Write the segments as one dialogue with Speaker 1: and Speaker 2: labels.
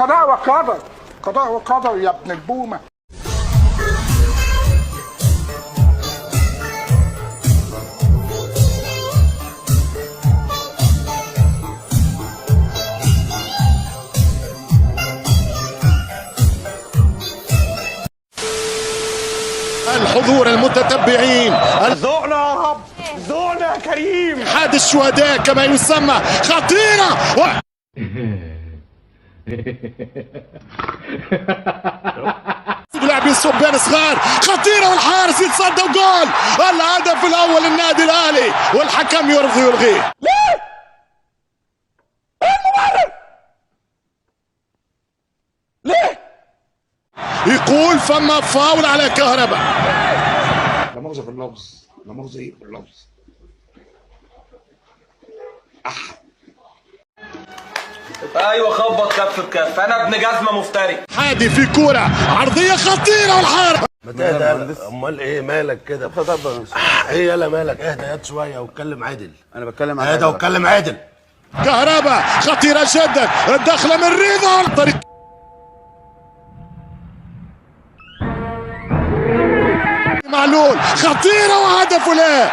Speaker 1: قضاء وقدر، قضاء وقدر يا ابن البومه.
Speaker 2: الحضور المتتبعين،
Speaker 1: ذوقنا يا رب، ذوقنا يا كريم.
Speaker 2: حاد الشهداء كما يسمى، خطيرة لاعبين صبيان صغار، خطيرة والحارس يتصدى وجول. الهدف الأول للنادي الأهلي والحكم يرفض ويلغيه.
Speaker 1: ليه؟ ايه المبرر؟ ليه؟
Speaker 2: يقول فما فاول على كهرباء.
Speaker 1: لا مؤاخذة في اللفظ، لا مؤاخذة ايه في اللفظ.
Speaker 3: ايوه خبط كف بكف، انا ابن جزمه مفتري.
Speaker 2: حادي في كورة عرضية خطيرة والحارس.
Speaker 4: امال ايه مالك كده؟ ايه يلا مالك؟ اهدى ياد شويه واتكلم عادل.
Speaker 5: انا بتكلم عن
Speaker 4: اهدى واتكلم عادل.
Speaker 2: كهرباء خطيرة جدا، الدخلة من رضا عن طريق معلول، خطيرة وهدف له.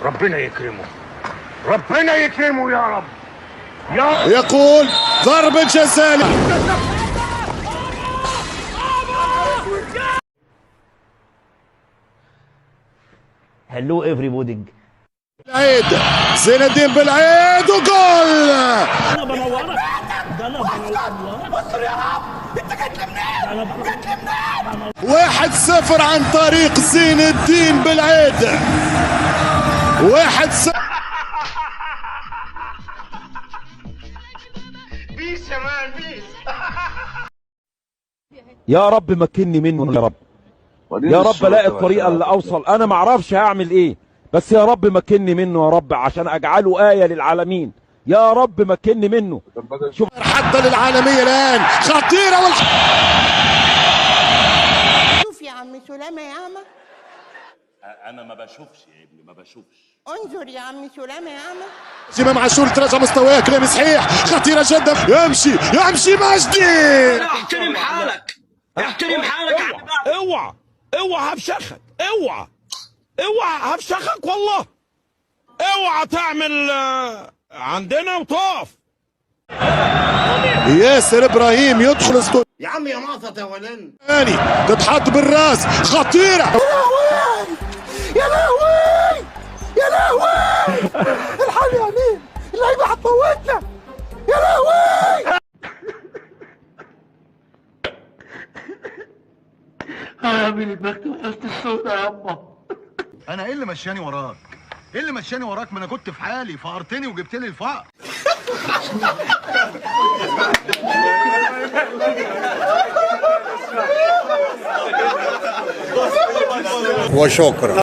Speaker 1: ربنا يكرمه، ربنا يكرمه يا رب.
Speaker 2: يقول ضربة جزاء.
Speaker 6: هلو everybody.
Speaker 2: بالعيد زين الدين بالعيد وجول.
Speaker 6: انا بنورك ده انا بنورك.
Speaker 2: 1-0 عن طريق زين الدين بالعيد. 1-0.
Speaker 1: بيس يا مان بيس.
Speaker 7: يا رب مكنني منه يا رب، يا رب الاقي الطريقه اللي اوصل. انا ما اعرفش هعمل ايه، بس يا رب مكنني منه يا رب عشان اجعله آية للعالمين. يا رب مكنني منه.
Speaker 2: شوف حتى للعالمية الآن، خطيرة
Speaker 8: شوف يا عم سلامة ياما.
Speaker 4: انا ما بشوفش يا ابني، ما بشوفش.
Speaker 8: انظر يا عم سلامة ياما.
Speaker 2: امام عاشور تراجع مستواه، كلام صحيح، خطيرة جدا. يمشي مجدي.
Speaker 3: احترم حالك، احترم حالك.
Speaker 9: اوعى اوعى هفشخك، اوعى هفشخك والله. اوعى تعمل عندنا وطاف.
Speaker 2: ياسر ابراهيم يدخل استوديو.
Speaker 4: يا عم يا مقطط يا ولن.
Speaker 2: ثاني تتحط بالراس، خطيرة.
Speaker 1: يا لهوي يا لهوي، الحال يا امين، اللعيبه هتموتنا يا لهوي.
Speaker 5: عامل البخت وحسن السودة يا أما.
Speaker 10: انا ايه اللي مشاني وراك؟ ايه اللي مشاني وراك؟ ما انا كنت في حالي، فقرتني وجبت لي الفقر.
Speaker 4: وشكرا.